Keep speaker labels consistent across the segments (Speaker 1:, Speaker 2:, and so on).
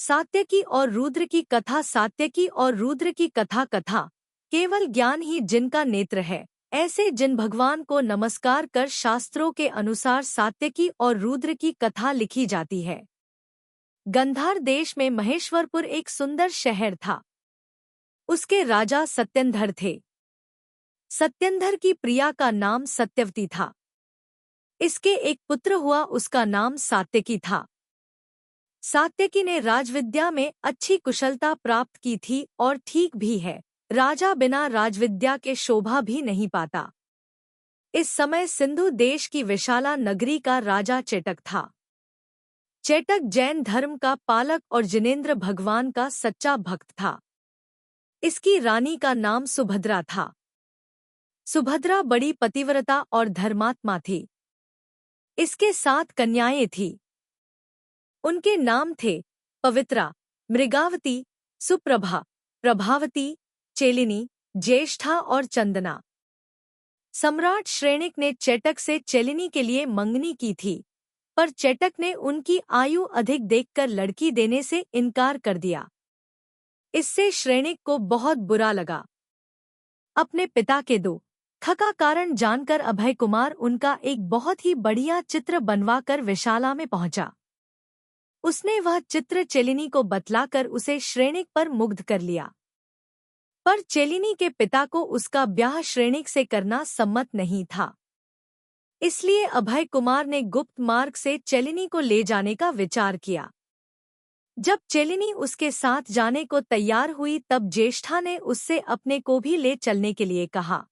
Speaker 1: सात्यकी और रुद्र की कथा। सात्यकी और रुद्र की कथा केवल ज्ञान ही जिनका नेत्र है, ऐसे जिन भगवान को नमस्कार कर शास्त्रों के अनुसार सात्यकी और रुद्र की कथा लिखी जाती है। गंधार देश में महेश्वरपुर एक सुंदर शहर था। उसके राजा सत्येंद्र थे। सत्येंद्र की प्रिया का नाम सत्यवती था। इसके एक पुत्र हुआ, उसका नाम सात्यकी था। सात्यकी ने राजविद्या में अच्छी कुशलता प्राप्त की थी और ठीक भी है। राजा बिना राजविद्या के शोभा भी नहीं पाता। इस समय सिंधु देश की विशाला नगरी का राजा चेटक था। चेटक जैन धर्म का पालक और जिनेंद्र भगवान का सच्चा भक्त था। इसकी रानी का नाम सुभद्रा था। सुभद्रा बड़ी पतिव्रता और धर्मात्मा थी। इसके 7 कन्याएं थीं। उनके नाम थे पवित्रा, मृगावती, सुप्रभा, प्रभावती, चेलिनी, ज्येष्ठा और चंदना। सम्राट श्रेणिक ने चेटक से चेलिनी के लिए मंगनी की थी, पर चेटक ने उनकी आयु अधिक देखकर लड़की देने से इनकार कर दिया। इससे श्रेणिक को बहुत बुरा लगा। अपने पिता के दुख का कारण जानकर अभय कुमार उनका एक बहुत ही बढ़िया चित्र बनवाकर विशाला में पहुंचा। उसने वह चित्र चेलिनी को बतलाकर उसे श्रेणिक पर मुग्ध कर लिया। पर चेलिनी के पिता को उसका ब्याह श्रेणिक से करना सम्मत नहीं था। इसलिए अभय कुमार ने गुप्त मार्ग से चेलिनी को ले जाने का विचार किया। जब चेलिनी उसके साथ जाने को तैयार हुई तब ज्येष्ठा ने उससे अपने को भी ले चलने के लिए कहा।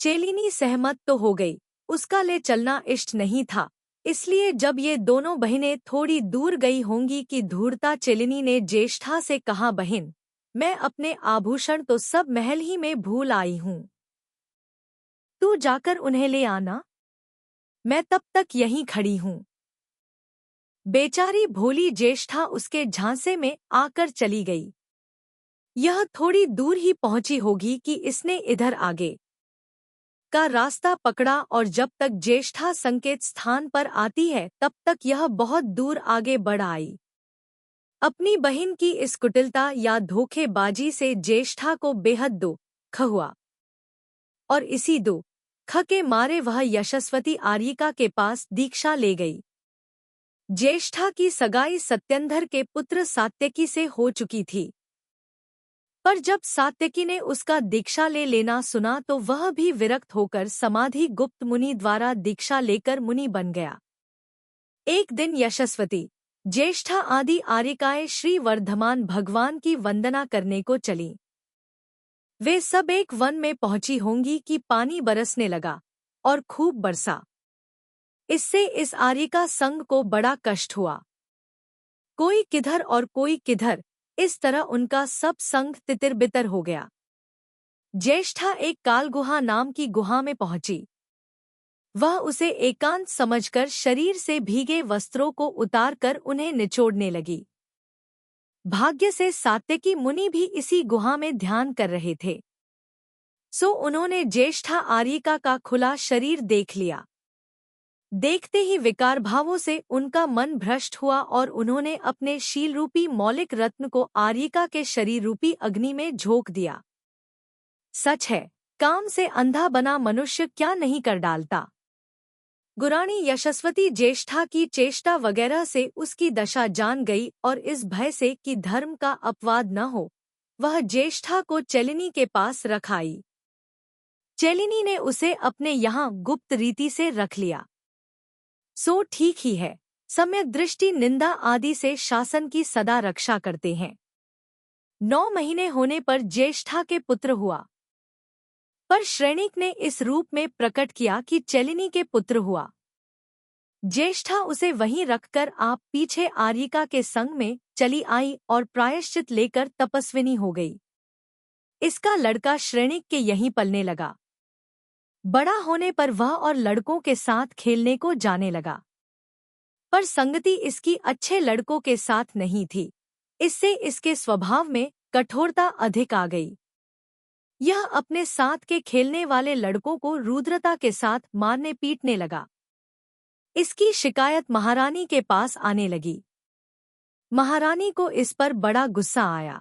Speaker 1: चेलिनी सहमत तो हो गई। उसका ले चलना इष्ट नहीं था। इसलिए जब ये दोनों बहनें थोड़ी दूर गई होंगी कि धूर्ता चेलिनी ने ज्येष्ठा से कहा, बहन, मैं अपने आभूषण तो सब महल ही में भूल आई हूँ। तू जाकर उन्हें ले आना, मैं तब तक यहीं खड़ी हूँ। बेचारी भोली ज्येष्ठा उसके झांसे में आकर चली गई। यह थोड़ी दूर ही पहुंची होगी कि इसने इधर आगे का रास्ता पकड़ा और जब तक ज्येष्ठा संकेत स्थान पर आती है तब तक यह बहुत दूर आगे बढ़ आई। अपनी बहन की इस कुटिलता या धोखेबाजी से ज्येष्ठा को बेहद दुख हुआ और इसी दुख के मारे वह यशस्वती आर्यिका के पास दीक्षा ले गई। ज्येष्ठा की सगाई सत्येंद्र के पुत्र सात्यकी से हो चुकी थी, पर जब सात्यकी ने उसका दीक्षा ले लेना सुना तो वह भी विरक्त होकर समाधि गुप्त मुनि द्वारा दीक्षा लेकर मुनि बन गया। एक दिन यशस्वती, ज्येष्ठा आदि आर्यिकाएं श्री वर्धमान भगवान की वंदना करने को चलीं। वे सब एक वन में पहुंची होंगी कि पानी बरसने लगा और खूब बरसा। इससे इस आर्यिका संघ को बड़ा कष्ट हुआ। कोई किधर और कोई किधर, इस तरह उनका सब संग तितिर-बितर हो गया। ज्येष्ठा एक कालगुहा नाम की गुहा में पहुंची। वह उसे एकांत समझकर शरीर से भीगे वस्त्रों को उतारकर उन्हें निचोड़ने लगी। भाग्य से सात्यकी मुनि भी इसी गुहा में ध्यान कर रहे थे, सो उन्होंने ज्येष्ठा आर्यिका का खुला शरीर देख लिया। देखते ही विकार भावों से उनका मन भ्रष्ट हुआ और उन्होंने अपने शील रूपी मौलिक रत्न को आर्यिका के शरीर रूपी अग्नि में झोंक दिया। सच है, काम से अंधा बना मनुष्य क्या नहीं कर डालता। गुराणी यशस्वती ज्येष्ठा की चेष्टा वगैरह से उसकी दशा जान गई और इस भय से कि धर्म का अपवाद न हो, वह ज्येष्ठा को चेलिनी के पास रख आई। चेलिनी ने उसे अपने यहाँ गुप्त रीति से रख लिया। सो ठीक ही है, सम्यक दृष्टि निंदा आदि से शासन की सदा रक्षा करते हैं। 9 महीने होने पर ज्येष्ठा के पुत्र हुआ, पर श्रेणिक ने इस रूप में प्रकट किया कि चेलिनी के पुत्र हुआ। ज्येष्ठा उसे वहीं रखकर आप पीछे आर्यिका के संग में चली आई और प्रायश्चित लेकर तपस्विनी हो गई। इसका लड़का श्रेणिक के यहीं पलने लगा। बड़ा होने पर वह और लड़कों के साथ खेलने को जाने लगा, पर संगति इसकी अच्छे लड़कों के साथ नहीं थी। इससे इसके स्वभाव में कठोरता अधिक आ गई। यह अपने साथ के खेलने वाले लड़कों को रुद्रता के साथ मारने पीटने लगा। इसकी शिकायत महारानी के पास आने लगी। महारानी को इस पर बड़ा गुस्सा आया।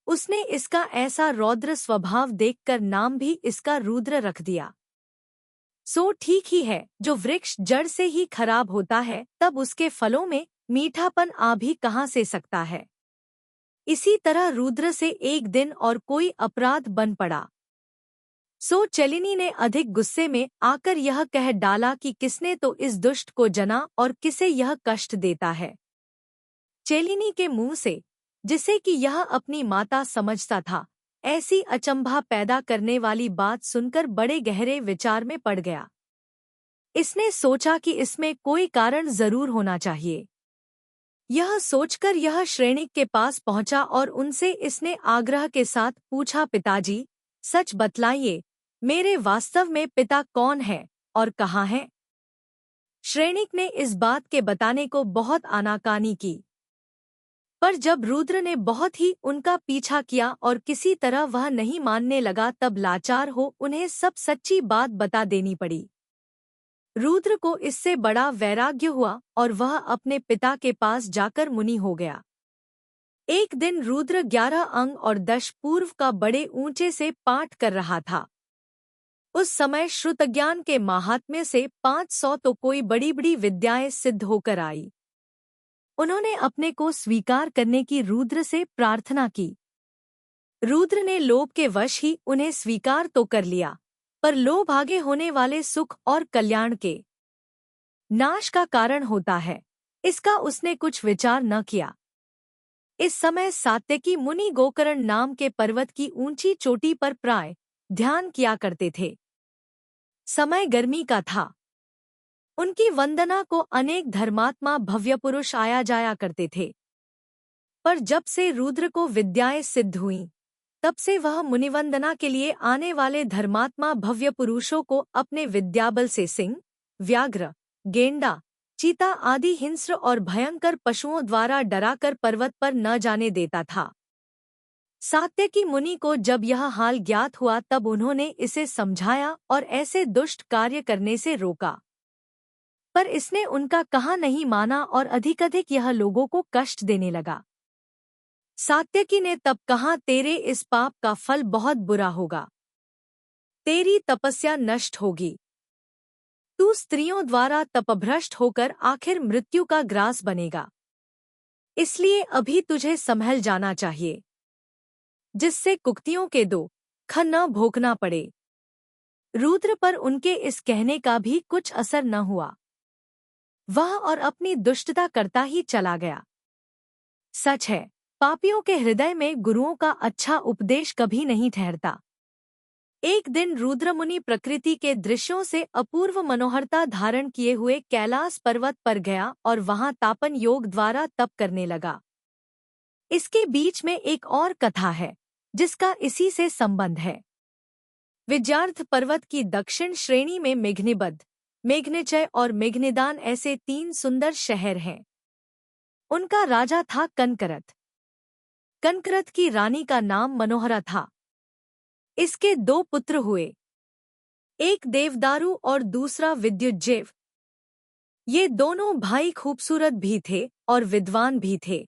Speaker 1: उसने इसका ऐसा रौद्र स्वभाव देखकर नाम भी इसका रुद्र रख दिया। सो ठीक ही है, जो वृक्ष जड़ से ही खराब होता है तब उसके फलों में मीठापन आ भी कहाँ से सकता है। इसी तरह रुद्र से एक दिन और कोई अपराध बन पड़ा। सो चलिनी ने अधिक गुस्से में आकर यह कह डाला कि किसने तो इस दुष्ट को जना और किसे यह कष्ट देता है। चेलिनी के मुंह से, जिसे कि यह अपनी माता समझता था, ऐसी अचंभा पैदा करने वाली बात सुनकर बड़े गहरे विचार में पड़ गया। इसने सोचा कि इसमें कोई कारण जरूर होना चाहिए। यह सोचकर यह श्रेणिक के पास पहुंचा और उनसे इसने आग्रह के साथ पूछा, पिताजी, सच बतलाइए, मेरे वास्तव में पिता कौन है और कहाँ है? श्रेणिक ने इस बात के बताने को बहुत आनाकानी की, पर जब रुद्र ने बहुत ही उनका पीछा किया और किसी तरह वह नहीं मानने लगा, तब लाचार हो उन्हें सब सच्ची बात बता देनी पड़ी। रुद्र को इससे बड़ा वैराग्य हुआ और वह अपने पिता के पास जाकर मुनि हो गया। एक दिन रुद्र 11 अंग और 10 पूर्व का बड़े ऊंचे से पाठ कर रहा था। उस समय श्रुतज्ञान के माहात्म्य से 500 तो कोई बड़ी बड़ी विद्याएं सिद्ध होकर आई। उन्होंने अपने को स्वीकार करने की रुद्र से प्रार्थना की। रुद्र ने लोभ के वश ही उन्हें स्वीकार तो कर लिया, पर लोभ आगे होने वाले सुख और कल्याण के नाश का कारण होता है, इसका उसने कुछ विचार न किया। इस समय सात्यकी मुनि गोकर्ण नाम के पर्वत की ऊंची चोटी पर प्राय ध्यान किया करते थे। समय गर्मी का था। उनकी वंदना को अनेक धर्मात्मा भव्य पुरुष आया जाया करते थे। पर जब से रुद्र को विद्याएं सिद्ध हुईं, तब से वह मुनिवंदना के लिए आने वाले धर्मात्मा भव्य पुरुषों को अपने विद्याबल से सिंह, व्याघ्र, गेंडा, चीता आदि हिंस्र और भयंकर पशुओं द्वारा डराकर पर्वत पर न जाने देता था। सात्यकी मुनि को जब यह हाल ज्ञात हुआ, तब उन्होंने इसे समझाया और ऐसे दुष्ट कार्य करने से रोका, पर इसने उनका कहा नहीं माना और अधिक यह लोगों को कष्ट देने लगा। सात्यकी ने तब कहा, तेरे इस पाप का फल बहुत बुरा होगा, तेरी तपस्या नष्ट होगी, तू स्त्रियों द्वारा तपभ्रष्ट होकर आखिर मृत्यु का ग्रास बनेगा। इसलिए अभी तुझे संभल जाना चाहिए, जिससे कुक्तियों के दो खन न भोगना पड़े। रुद्र पर उनके इस कहने का भी कुछ असर न हुआ। वह और अपनी दुष्टता करता ही चला गया। सच है, पापियों के हृदय में गुरुओं का अच्छा उपदेश कभी नहीं ठहरता। एक दिन रुद्रमुनि प्रकृति के दृश्यों से अपूर्व मनोहरता धारण किए हुए कैलाश पर्वत पर गया और वहां तापन योग द्वारा तप करने लगा। इसके बीच में एक और कथा है, जिसका इसी से संबंध है। विद्यार्थ पर्वत की दक्षिण श्रेणी में मेघनिबद्ध, मेघनिचय और मेघनिदान ऐसे 3 सुंदर शहर हैं। उनका राजा था कनकरत। कनकरत की रानी का नाम मनोहरा था। इसके 2 पुत्र हुए, एक देवदारू और दूसरा विद्युज्जेव। ये दोनों भाई खूबसूरत भी थे और विद्वान भी थे।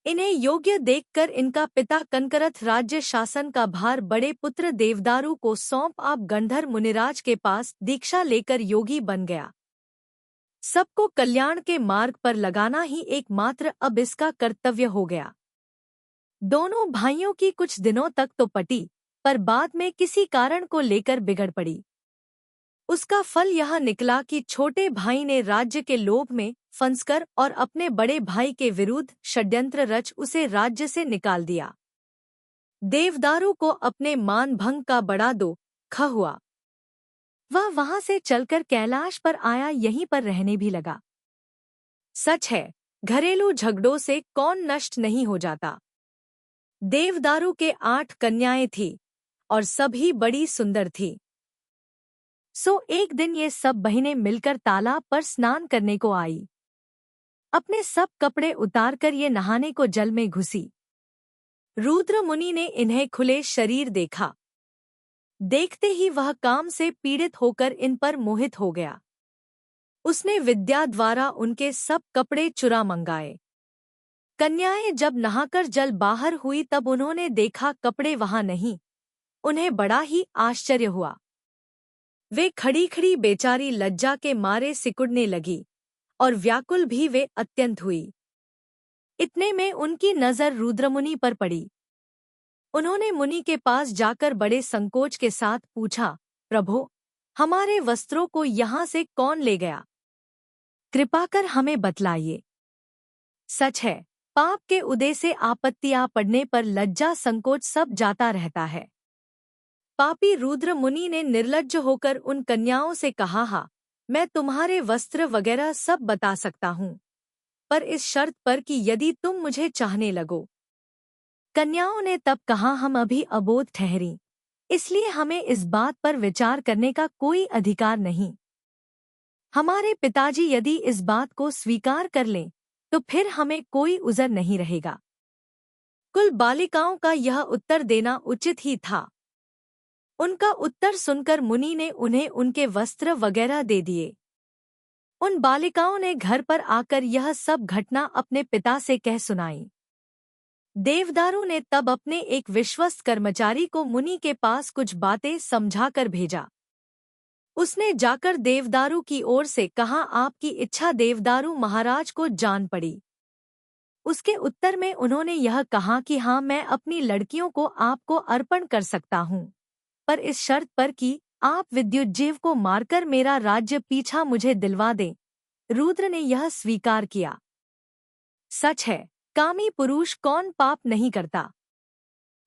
Speaker 1: इन्हें योग्य देखकर इनका पिता कनकरत राज्य शासन का भार बड़े पुत्र देवदारू को सौंप आप गंधर्व मुनिराज के पास दीक्षा लेकर योगी बन गया। सबको कल्याण के मार्ग पर लगाना ही एकमात्र अब इसका कर्तव्य हो गया। दोनों भाइयों की कुछ दिनों तक तो पटी, पर बाद में किसी कारण को लेकर बिगड़ पड़ी। उसका फल यह निकला कि छोटे भाई ने राज्य के लोभ में फंसकर और अपने बड़े भाई के विरुद्ध षड्यंत्र रच उसे राज्य से निकाल दिया। देवदारू को अपने मान भंग का बड़ा दुख हुआ। वह वहां से चलकर कैलाश पर आया, यहीं पर रहने भी लगा। सच है, घरेलू झगड़ों से कौन नष्ट नहीं हो जाता। देवदारू के 8 कन्याएं थीं और सभी बड़ी सुंदर थीं। सो एक दिन ये सब बहनें मिलकर तालाब पर स्नान करने को आई। अपने सब कपड़े उतारकर ये नहाने को जल में घुसी। रुद्र मुनि ने इन्हें खुले शरीर देखा। देखते ही वह काम से पीड़ित होकर इन पर मोहित हो गया। उसने विद्या द्वारा उनके सब कपड़े चुरा मंगाए। कन्याएं जब नहाकर जल बाहर हुई तब उन्होंने देखा कपड़े वहां नहीं। उन्हें बड़ा ही आश्चर्य हुआ। वे खड़ी खड़ी बेचारी लज्जा के मारे सिकुड़ने लगी और व्याकुल भी वे अत्यंत हुई। इतने में उनकी नजर रुद्रमुनि पर पड़ी। उन्होंने मुनि के पास जाकर बड़े संकोच के साथ पूछा, प्रभो, हमारे वस्त्रों को यहाँ से कौन ले गया? कृपा कर हमें बतलाइए। सच है, पाप के उदय से आपत्तियां पड़ने पर लज्जा संकोच सब जाता रहता है। पापी रुद्र मुनि ने निर्लज्ज होकर उन कन्याओं से कहा, हाँ, मैं तुम्हारे वस्त्र वगैरह सब बता सकता हूँ, पर इस शर्त पर कि यदि तुम मुझे चाहने लगो। कन्याओं ने तब कहा, हम अभी अबोध ठहरी, इसलिए हमें इस बात पर विचार करने का कोई अधिकार नहीं। हमारे पिताजी यदि इस बात को स्वीकार कर लें तो फिर हमें कोई उज़र नहीं रहेगा। कुल बालिकाओं का यह उत्तर देना उचित ही था। उनका उत्तर सुनकर मुनि ने उन्हें उनके वस्त्र वगैरह दे दिए। उन बालिकाओं ने घर पर आकर यह सब घटना अपने पिता से कह सुनाई। देवदारू ने तब अपने एक विश्वस्त कर्मचारी को मुनि के पास कुछ बातें समझाकर भेजा। उसने जाकर देवदारू की ओर से कहा, आपकी इच्छा देवदारू महाराज को जान पड़ी। उसके उत्तर में उन्होंने यह कहा कि हाँ, मैं अपनी लड़कियों को आपको अर्पण कर सकता हूँ, पर इस शर्त पर कि आप विद्युज्जीव को मारकर मेरा राज्य पीछा मुझे दिलवा दें। रुद्र ने यह स्वीकार किया। सच है, कामी पुरुष कौन पाप नहीं करता।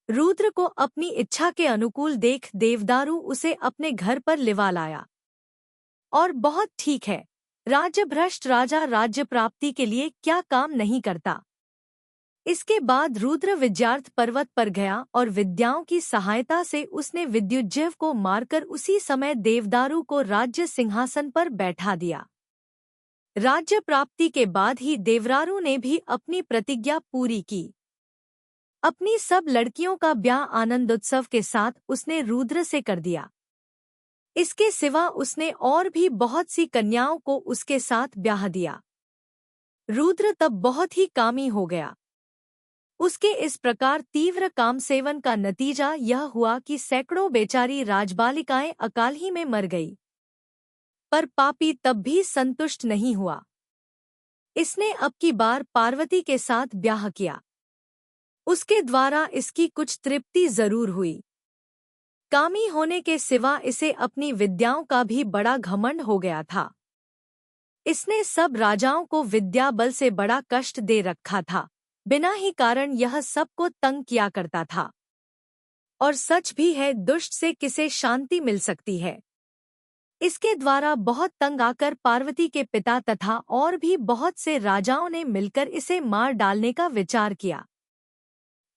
Speaker 1: रुद्र को अपनी इच्छा के अनुकूल देख देवदारू उसे अपने घर पर लिवा लाया। और बहुत ठीक है, राज्यभ्रष्ट राजा राज्य प्राप्ति के लिए क्या काम नहीं करता। इसके बाद रुद्र विद्यार्थ पर्वत पर गया और विद्याओं की सहायता से उसने विद्युज्जीव को मारकर उसी समय देवदारू को राज्य सिंहासन पर बैठा दिया। राज्य प्राप्ति के बाद ही देवदारू ने भी अपनी प्रतिज्ञा पूरी की। अपनी सब लड़कियों का ब्याह आनंदोत्सव के साथ उसने रुद्र से कर दिया। इसके सिवा उसने और भी बहुत सी कन्याओं को उसके साथ ब्याह दिया। रुद्र तब बहुत ही कामी हो गया। उसके इस प्रकार तीव्र काम सेवन का नतीजा यह हुआ कि सैकड़ों बेचारी राजबालिकाएं अकाल ही में मर गई। पर पापी तब भी संतुष्ट नहीं हुआ। इसने अब की बार पार्वती के साथ ब्याह किया। उसके द्वारा इसकी कुछ तृप्ति जरूर हुई। कामी होने के सिवा इसे अपनी विद्याओं का भी बड़ा घमंड हो गया था। इसने सब राजाओं को विद्या बल से बड़ा कष्ट दे रखा था। बिना ही कारण यह सबको तंग किया करता था। और सच भी है, दुष्ट से किसे शांति मिल सकती है। इसके द्वारा बहुत तंग आकर पार्वती के पिता तथा और भी बहुत से राजाओं ने मिलकर इसे मार डालने का विचार किया।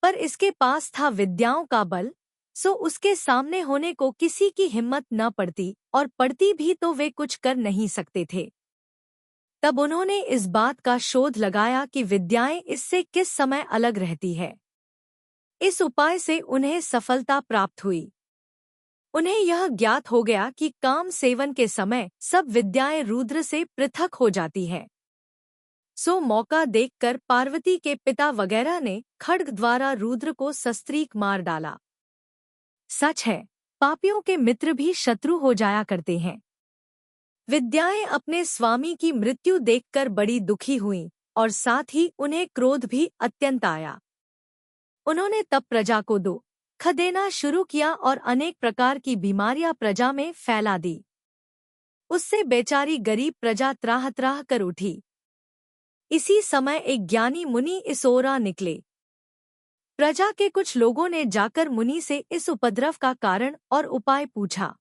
Speaker 1: पर इसके पास था विद्याओं का बल, सो उसके सामने होने को किसी की हिम्मत न पड़ती, और पड़ती भी तो वे कुछ कर नहीं सकते थे। तब उन्होंने इस बात का शोध लगाया कि विद्याएं इससे किस समय अलग रहती है। इस उपाय से उन्हें सफलता प्राप्त हुई। उन्हें यह ज्ञात हो गया कि काम सेवन के समय सब विद्याएं रुद्र से पृथक हो जाती है। सो मौका देखकर पार्वती के पिता वगैरह ने खड्ग द्वारा रुद्र को सस्त्रीक मार डाला। सच है, पापियों के मित्र भी शत्रु हो जाया करते हैं। विद्याएं अपने स्वामी की मृत्यु देखकर बड़ी दुखी हुईं और साथ ही उन्हें क्रोध भी अत्यंत आया। उन्होंने तब प्रजा को दुख देना शुरू किया और अनेक प्रकार की बीमारियां प्रजा में फैला दी। उससे बेचारी गरीब प्रजा त्राह त्राह कर उठी। इसी समय एक ज्ञानी मुनि इस ओर आ निकले। प्रजा के कुछ लोगों ने जाकर मुनि से इस उपद्रव का कारण और उपाय पूछा।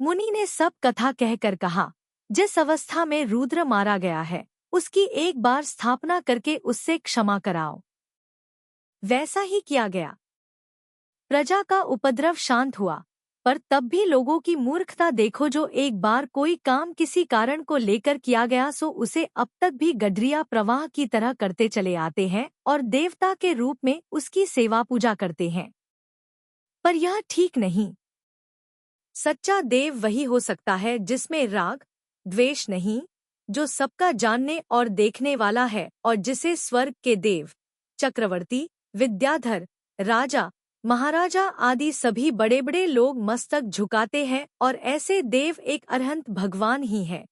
Speaker 1: मुनि ने सब कथा कहकर कहा, जिस अवस्था में रुद्र मारा गया है उसकी एक बार स्थापना करके उससे क्षमा कराओ। वैसा ही किया गया। प्रजा का उपद्रव शांत हुआ, पर तब भी लोगों की मूर्खता देखो, जो एक बार कोई काम किसी कारण को लेकर किया गया सो उसे अब तक भी गडरिया प्रवाह की तरह करते चले आते हैं और देवता के रूप में उसकी सेवा पूजा करते हैं। पर यह ठीक नहीं। सच्चा देव वही हो सकता है जिसमें राग द्वेष नहीं, जो सबका जानने और देखने वाला है और जिसे स्वर्ग के देव, चक्रवर्ती, विद्याधर, राजा, महाराजा आदि सभी बड़े बड़े लोग मस्तक झुकाते हैं, और ऐसे देव एक अरहंत भगवान ही हैं।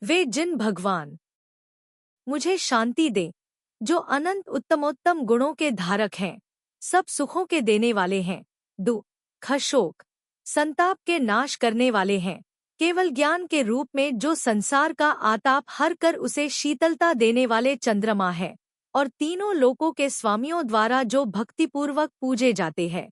Speaker 1: वे जिन भगवान मुझे शांति दे, जो अनंत उत्तमोत्तम गुणों के धारक हैं, सब सुखों के देने वाले हैं, दुख शोक संताप के नाश करने वाले हैं, केवल ज्ञान के रूप में जो संसार का आताप हर कर उसे शीतलता देने वाले चंद्रमा है, और तीनों लोकों के स्वामियों द्वारा जो भक्तिपूर्वक पूजे जाते हैं।